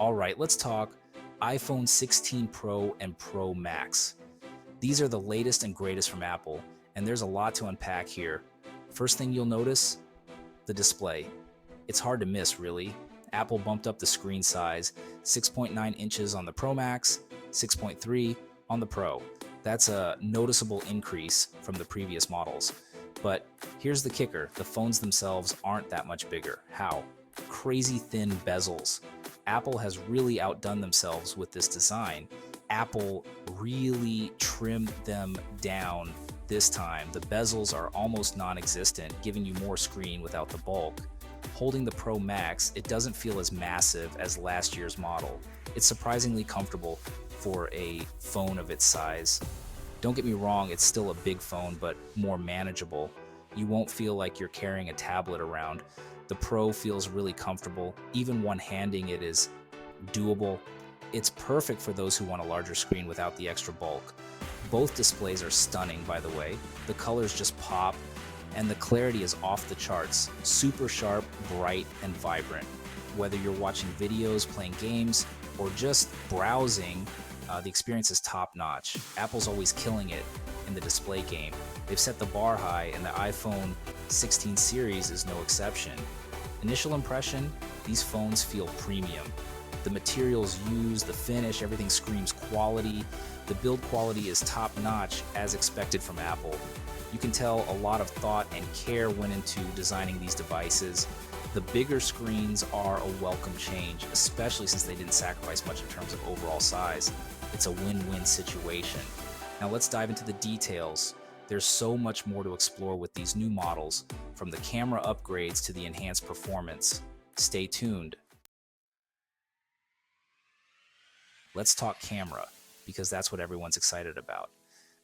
All right, let's talk iPhone 16 Pro and Pro Max. These are the latest and greatest from Apple, and there's a lot to unpack here. First thing you'll notice, the display. It's hard to miss, really. Apple bumped up the screen size, 6.9 inches on the Pro Max, 6.3 on the Pro. That's a noticeable increase from the previous models. But here's the kicker, the phones themselves aren't that much bigger. How? Crazy thin bezels. Apple has really outdone themselves with this design. Apple really trimmed them down this time. The bezels are almost non-existent, giving you more screen without the bulk. Holding the Pro Max, it doesn't feel as massive as last year's model. It's surprisingly comfortable for a phone of its size. Don't get me wrong, it's still a big phone, but more manageable. You won't feel like you're carrying a tablet around. The Pro feels really comfortable. Even one-handing it is doable. It's perfect for those who want a larger screen without the extra bulk. Both displays are stunning, by the way. The colors just pop, and the clarity is off the charts. Super sharp, bright, and vibrant. Whether you're watching videos, playing games, or just browsing, the experience is top-notch. Apple's always killing it in the display game. They've set the bar high, and the iPhone 16 series is no exception. Initial impression, these phones feel premium. The materials used, the finish, everything screams quality. The build quality is top-notch as expected from Apple. You can tell a lot of thought and care went into designing these devices. The bigger screens are a welcome change, especially since they didn't sacrifice much in terms of overall size. It's a win-win situation. Now let's dive into the details. There's so much more to explore with these new models, from the camera upgrades to the enhanced performance. Stay tuned. Let's talk camera, because that's what everyone's excited about.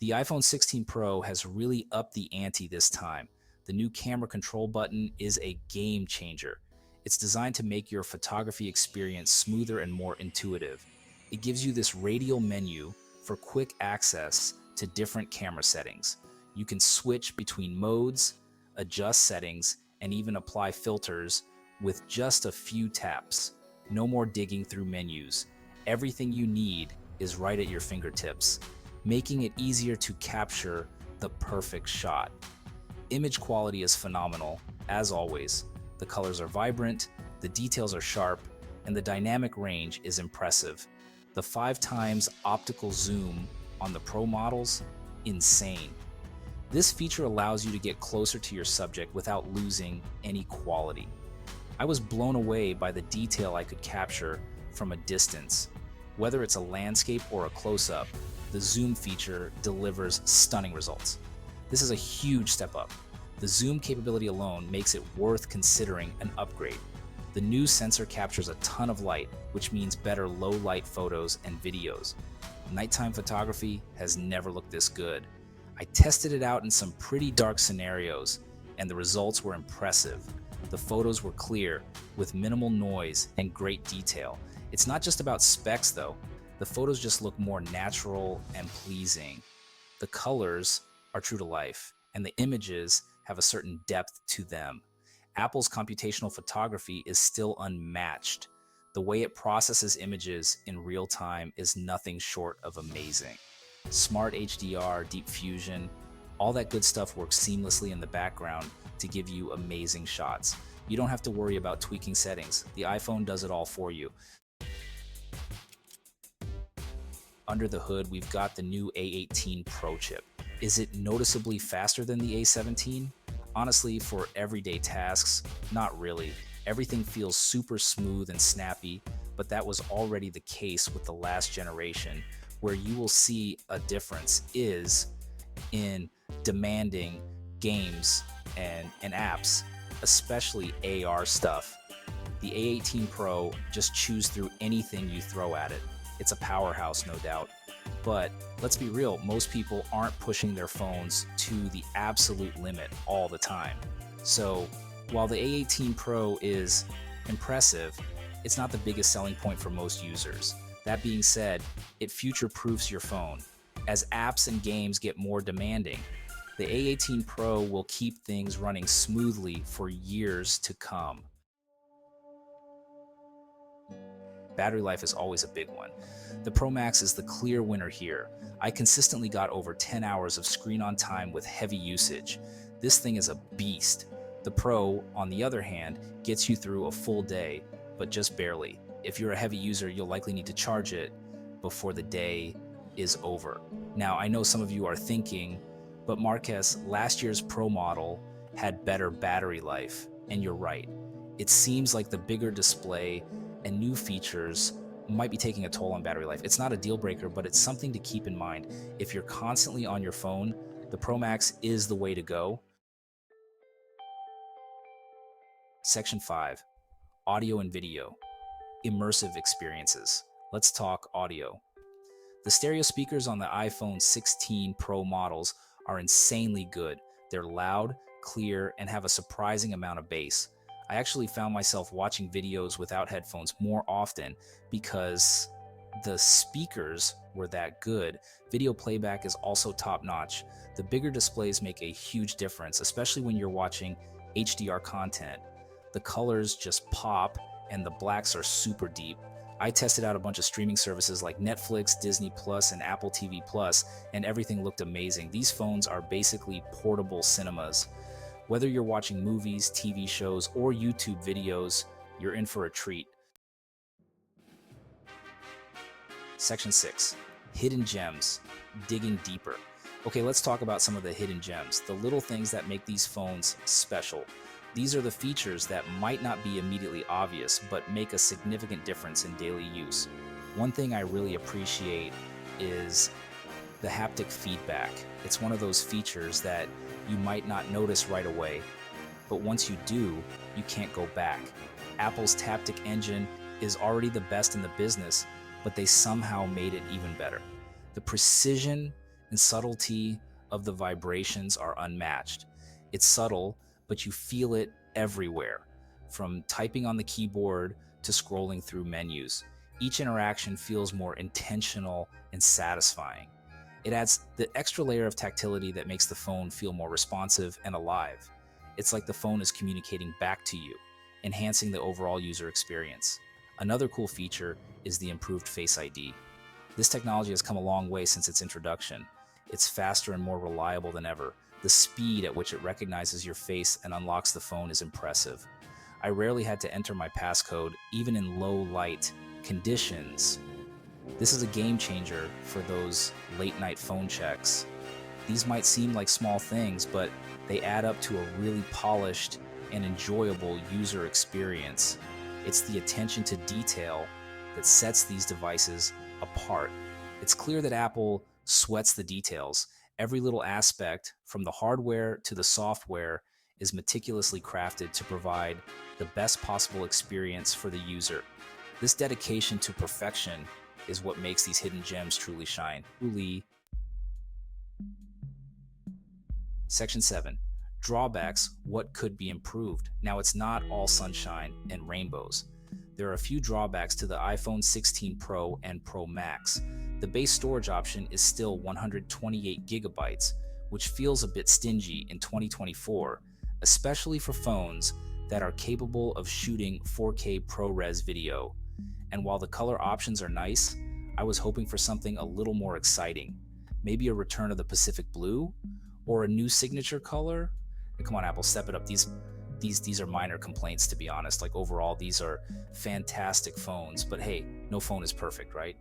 The iPhone 16 Pro has really upped the ante this time. The new camera control button is a game changer. It's designed to make your photography experience smoother and more intuitive. It gives you this radial menu for quick access to different camera settings. You can switch between modes, adjust settings, and even apply filters with just a few taps. No more digging through menus. Everything you need is right at your fingertips, making it easier to capture the perfect shot. Image quality is phenomenal, as always. The colors are vibrant, the details are sharp, and the dynamic range is impressive. The 5x optical zoom on the Pro models, insane. This feature allows you to get closer to your subject without losing any quality. I was blown away by the detail I could capture from a distance. Whether it's a landscape or a close-up, the zoom feature delivers stunning results. This is a huge step up. The zoom capability alone makes it worth considering an upgrade. The new sensor captures a ton of light, which means better low-light photos and videos. Nighttime photography has never looked this good. I tested it out in some pretty dark scenarios, and the results were impressive. The photos were clear, with minimal noise and great detail. It's not just about specs though. The photos just look more natural and pleasing. The colors are true to life, and the images have a certain depth to them. Apple's computational photography is still unmatched. The way it processes images in real time is nothing short of amazing. Smart HDR, deep fusion, all that good stuff works seamlessly in the background to give you amazing shots. You don't have to worry about tweaking settings. The iPhone does it all for you. Under the hood, we've got the new A18 Pro chip. Is it noticeably faster than the A17? Honestly, for everyday tasks, not really. Everything feels super smooth and snappy, but that was already the case with the last generation. Where you will see a difference is in demanding games and apps, especially AR stuff. The A18 Pro just chews through anything you throw at it. It's a powerhouse, no doubt. But let's be real, most people aren't pushing their phones to the absolute limit all the time. So while the A18 Pro is impressive, it's not the biggest selling point for most users. That being said, it future-proofs your phone. As apps and games get more demanding, the A18 Pro will keep things running smoothly for years to come. Battery life is always a big one. The Pro Max is the clear winner here. I consistently got over 10 hours of screen on time with heavy usage. This thing is a beast. The Pro, on the other hand, gets you through a full day, but just barely. If you're a heavy user, you'll likely need to charge it before the day is over. Now, I know some of you are thinking, but Marquez, last year's Pro model had better battery life, and you're right. It seems like the bigger display and new features might be taking a toll on battery life. It's not a deal breaker, but it's something to keep in mind. If you're constantly on your phone, the Pro Max is the way to go. Section 5, audio and video, immersive experiences. Let's talk audio. The stereo speakers on the iPhone 16 Pro models are insanely good. They're loud, clear, and have a surprising amount of bass. I actually found myself watching videos without headphones more often because the speakers were that good. Video playback is also top-notch. The bigger displays make a huge difference, especially when you're watching HDR content. The colors just pop, and the blacks are super deep. I tested out a bunch of streaming services like Netflix, Disney Plus, and Apple TV Plus, and everything looked amazing. These phones are basically portable cinemas. Whether you're watching movies, TV shows, or YouTube videos, you're in for a treat. Section 6, hidden gems, digging deeper. Okay, let's talk about some of the hidden gems, the little things that make these phones special. These are the features that might not be immediately obvious, but make a significant difference in daily use. One thing I really appreciate is the haptic feedback. It's one of those features that you might not notice right away, but once you do, you can't go back. Apple's Taptic engine is already the best in the business, but they somehow made it even better. The precision and subtlety of the vibrations are unmatched. It's subtle, but you feel it everywhere, from typing on the keyboard to scrolling through menus. Each interaction feels more intentional and satisfying. It adds the extra layer of tactility that makes the phone feel more responsive and alive. It's like the phone is communicating back to you, enhancing the overall user experience. Another cool feature is the improved Face ID. This technology has come a long way since its introduction. It's faster and more reliable than ever. The speed at which it recognizes your face and unlocks the phone is impressive. I rarely had to enter my passcode, even in low light conditions. This is a game changer for those late night phone checks. These might seem like small things, but they add up to a really polished and enjoyable user experience. It's the attention to detail that sets these devices apart. It's clear that Apple sweats the details. Every little aspect, from the hardware to the software, is meticulously crafted to provide the best possible experience for the user. This dedication to perfection is what makes these hidden gems truly shine. Section 7. Drawbacks, what could be improved? Now, it's not all sunshine and rainbows. There are a few drawbacks to the iPhone 16 Pro and Pro Max. The base storage option is still 128 gigabytes, which feels a bit stingy in 2024, especially for phones that are capable of shooting 4K ProRes video. And while the color options are nice, I was hoping for something a little more exciting. Maybe a return of the Pacific Blue or a new signature color. Come on, Apple, step it up. These are minor complaints, to be honest. Like, overall, these are fantastic phones, but hey, no phone is perfect, right?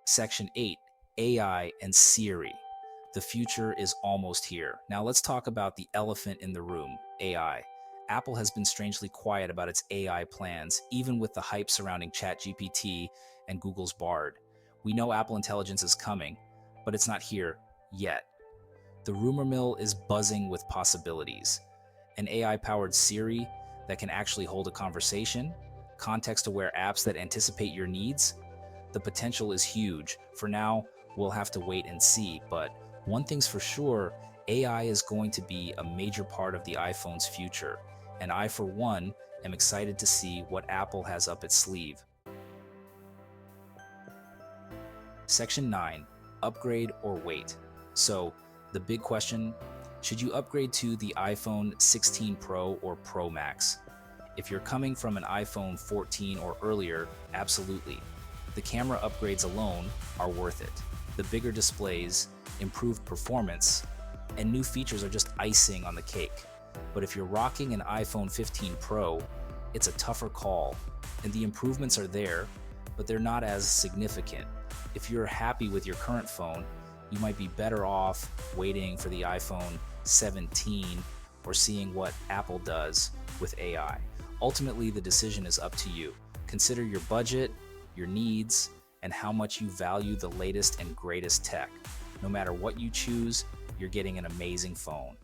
Section 8, AI and Siri. The future is almost here. Now let's talk about the elephant in the room, AI. Apple has been strangely quiet about its AI plans, even with the hype surrounding ChatGPT and Google's Bard. We know Apple Intelligence is coming, but it's not here yet. The rumor mill is buzzing with possibilities. An AI-powered Siri that can actually hold a conversation, context-aware apps that anticipate your needs. The potential is huge. For now, we'll have to wait and see, but one thing's for sure, AI is going to be a major part of the iPhone's future, and I, for one, am excited to see what Apple has up its sleeve. Section 9, upgrade or wait. So, the big question, should you upgrade to the iPhone 16 Pro or Pro Max? If you're coming from an iPhone 14 or earlier, absolutely. The camera upgrades alone are worth it. The bigger displays, improved performance, and new features are just icing on the cake. But if you're rocking an iPhone 15 Pro, it's a tougher call, and the improvements are there, but they're not as significant. If you're happy with your current phone, you might be better off waiting for the iPhone 17 or seeing what Apple does with AI. Ultimately, the decision is up to you. Consider your budget, your needs, and how much you value the latest and greatest tech. No matter what you choose, you're getting an amazing phone.